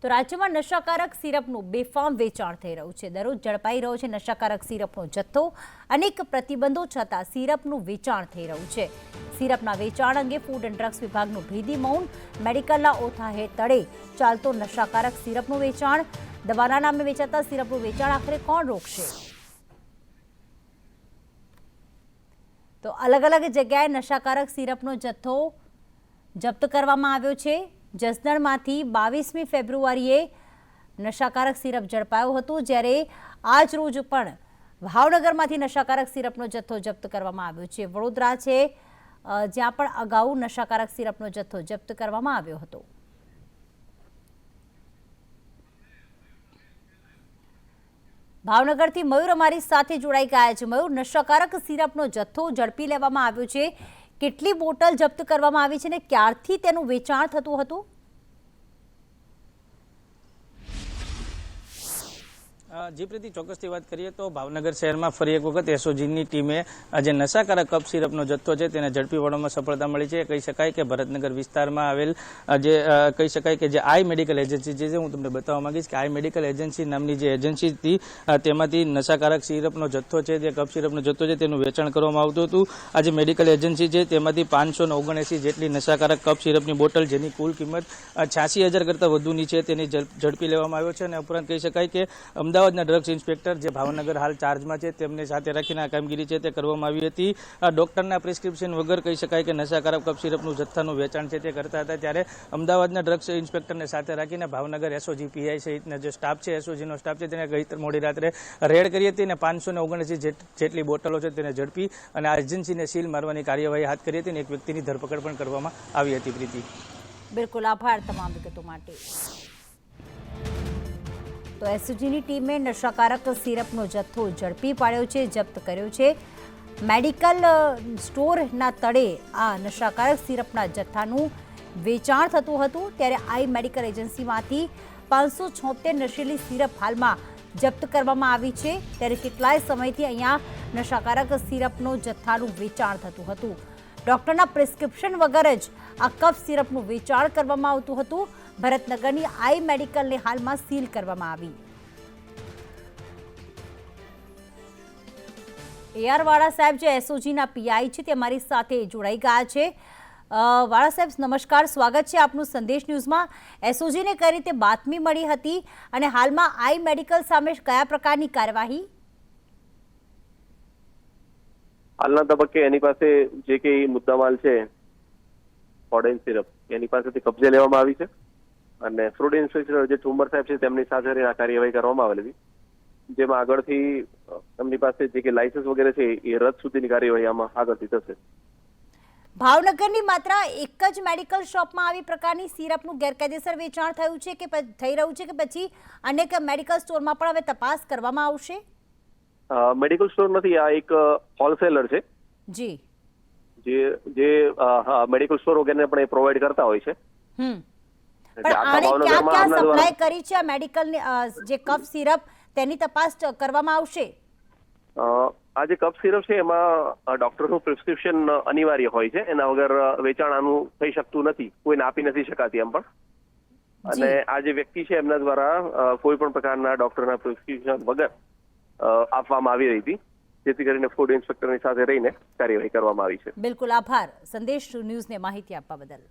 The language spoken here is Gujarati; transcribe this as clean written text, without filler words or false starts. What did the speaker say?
તો રાજ્યમાં નશાકારક સિરપનું બેફામ વેચાણ થઈ રહ્યું છે। દરરોજ ઝડપાઈ રહ્યો છે નશાકારક સિરપનો જથ્થો। અનેક પ્રતિબંધો છતાં સિરપનું વેચાણ થઈ રહ્યું છે। સિરપના વેચાણ અંગે ફૂડ એન્ડ ડ્રગ્સ વિભાગનું ભેદી મૌન। મેડિકલના ઓથા હેઠળે ચાલતો નશાકારક સિરપનું વેચાણ, દવાના નામે વેચાતા સિરપનું વેચાણ આખરે કોણ રોકશે? તો અલગ અલગ જગ્યાએ નશાકારક સિરપનો જથ્થો જપ્ત કરવામાં આવ્યો છે। જસદણમાંથી 22મી ફેબ્રુઆરીએ નશાકારક સિરપ ઝડપાયો હતો, જ્યારે આજ રોજ પણ ભાવનગરમાંથી નશાકારક સિરપનો જથ્થો જપ્ત કરવામાં આવ્યો છે। વડોદરા છે જ્યાં પણ અગાઉ નશાકારક સિરપનો જથ્થો જપ્ત કરવામાં આવ્યો હતો। ભાવનગરથી મયુર અમારી સાથે જોડાઈ ગયા છે। મયુર, નશાકારક સિરપનો જથ્થો ઝડપી લેવામાં આવ્યો છે, કેટલી બોટલ જપ્ત કરવામાં આવી છે અને ક્યારથી તેનું વેચાણ થતું હતું? જી પ્રીતિ, ચોક્કસથી વાત કરીએ તો ભાવનગર શહેરમાં ફરી એક વખત એસઓજીની ટીમે જે નશાકારક કપ સિરપનો જથ્થો છે તેને ઝડપી પાડવામાં સફળતા મળી છે। કહી શકાય કે ભરતનગર વિસ્તારમાં આવેલ જે કહી શકાય કે જે આઈ મેડિકલ એજન્સી છે, હું તમને બતાવવા માંગીશ કે આઈ મેડિકલ એજન્સી નામની જે એજન્સી હતી તેમાંથી નશાકારક સિરપનો જથ્થો છે, જે કપ સિરપનો જથ્થો છે તેનું વેચાણ કરવામાં આવતું હતું। આ જે મેડિકલ એજન્સી છે તેમાંથી 579 જેટલી નશાકારક કપ સિરપની બોટલ, જેની કુલ કિંમત 86,000 કરતાં વધુની છે, તેની ઝડપી લેવામાં આવ્યો છે। અને ઉપરાંત કહી શકાય કે અમદાવાદના ડ્રગ્સ ઇન્સ્પેક્ટર જે ભાવનગર હાલ ચાર્જમાં છે તેમને સાથે રાખીને આ કામગીરી છે તે કરવામાં આવી હતી। ડોક્ટરના પ્રિસ્ક્રિપ્શન વગર કહી શકાય કે નશાકારક કપ સિરપનું જથ્થાનું વેચાણ છે તે કરતા હતા, ત્યારે અમદાવાદના ડ્રગ્સ ઇન્સ્પેક્ટરને સાથે રાખીને ભાવનગર એસઓજી પીઆઈ સહિતના જે સ્ટાફ છે, એસઓજીનો સ્ટાફ છે, તેને ગઈ મોડી રાત્રે રેડ કરી હતી અને 579 જેટલી બોટલો છે તેને ઝડપી અને આ એજન્સીને સીલ મારવાની કાર્યવાહી હાથ કરી હતી અને એક વ્યક્તિની ધરપકડ પણ કરવામાં આવી હતી। પ્રીતિ, બિલકુલ, આભાર તમામ વિગતો માટે। તો એસઓજીની ટીમે નશાકારક સિરપનો જથ્થો ઝડપી પાડ્યો છે, જપ્ત કર્યો છે। મેડિકલ સ્ટોરના તળે આ નશાકારક સિરપના જથ્થાનું વેચાણ થતું હતું, ત્યારે આઈ મેડિકલ એજન્સીમાંથી 576 નશીલી સિરપ હાલમાં જપ્ત કરવામાં આવી છે। ત્યારે કેટલાય સમયથી અહીંયા નશાકારક સિરપનો જથ્થાનું વેચાણ થતું હતું। ડોક્ટરના પ્રિસ્ક્રિપ્શન વગર જ આ કફ સિરપનું વેચાણ કરવામાં આવતું હતું। ભરતનગરની આઈ મેડિકલને હાલમાં સીલ કરવામાં આવી। AR વાળા સાહેબ જે એસઓજીના પીઆઈ છે તે અમારી સાથે જોડાઈ ગયા છે। વાળા સાહેબ નમસ્કાર, સ્વાગત છે આપનું સંદેશ ન્યૂઝમાં। એસઓજીને કઈ રીતે બાતમી મળી હતી અને હાલમાં આઈ મેડિકલ સામે કયા પ્રકારની કાર્યવાહી? હાલના તબક્કે એની પાસે જે કંઈ મુદ્દામાલ છે, ફોડેન સિરપ, એની પાસેથી કબજે લેવામાં આવી છે અને ફૂડ ઇન્સ્પેક્ટર જે ઠુમર સાહેબ છે તેમની સાથે આ કાર્યવાહી કરવામાં આવેલી હતી, જેમાં આગળથી એમની પાસે જે કે લાયસન્સ વગેરે છે એ રદ સુધીની કાર્યવાહી આમાં આગળથી થશે। ભાવનગરની માત્ર એક જ મેડિકલ શોપમાં આવી પ્રકારની સિરપનું ગેરકાયદેસર વેચાણ થયું છે કે થઈ રહ્યું છે કે પછી અનેક મેડિકલ સ્ટોરમાં પણ હવે તપાસ કરવામાં આવશે? મેડિકલ સ્ટોર નથી, આ એક હોલસેલર છે જી, જે મેડિકલ સ્ટોર વગેરે પણ એ પ્રોવાઈડ કરતા હોય છે। પણ આને ક્યાં ક્યાં સપ્લાય કરી છે આ મેડિકલ જે કફ સિરપ, તેની તપાસ કરવામાં આવશે? આ જે કફ સિરપ છે એમાં ડોક્ટરનું પ્રિસ્ક્રિપ્શન અનિવાર્ય હોય છે, એના વગર વેચાણ આનું થઈ શકતું નથી, કોઈને આપી નથી શકાતી એમ પણ। અને આ જે વ્યક્તિ છે એમના દ્વારા કોઈ પણ પ્રકારના ડોક્ટરના પ્રિસ્ક્રિપ્શન વગર આપવામાં આવી રહી હતી, જેથી કરીને ફૂડ ઇન્સ્પેક્ટરની સાથે રહીને કાર્યવાહી કરવામાં આવી છે। બિલકુલ, આભાર સંદેશ ન્યૂઝને માહિતી આપવા બદલ।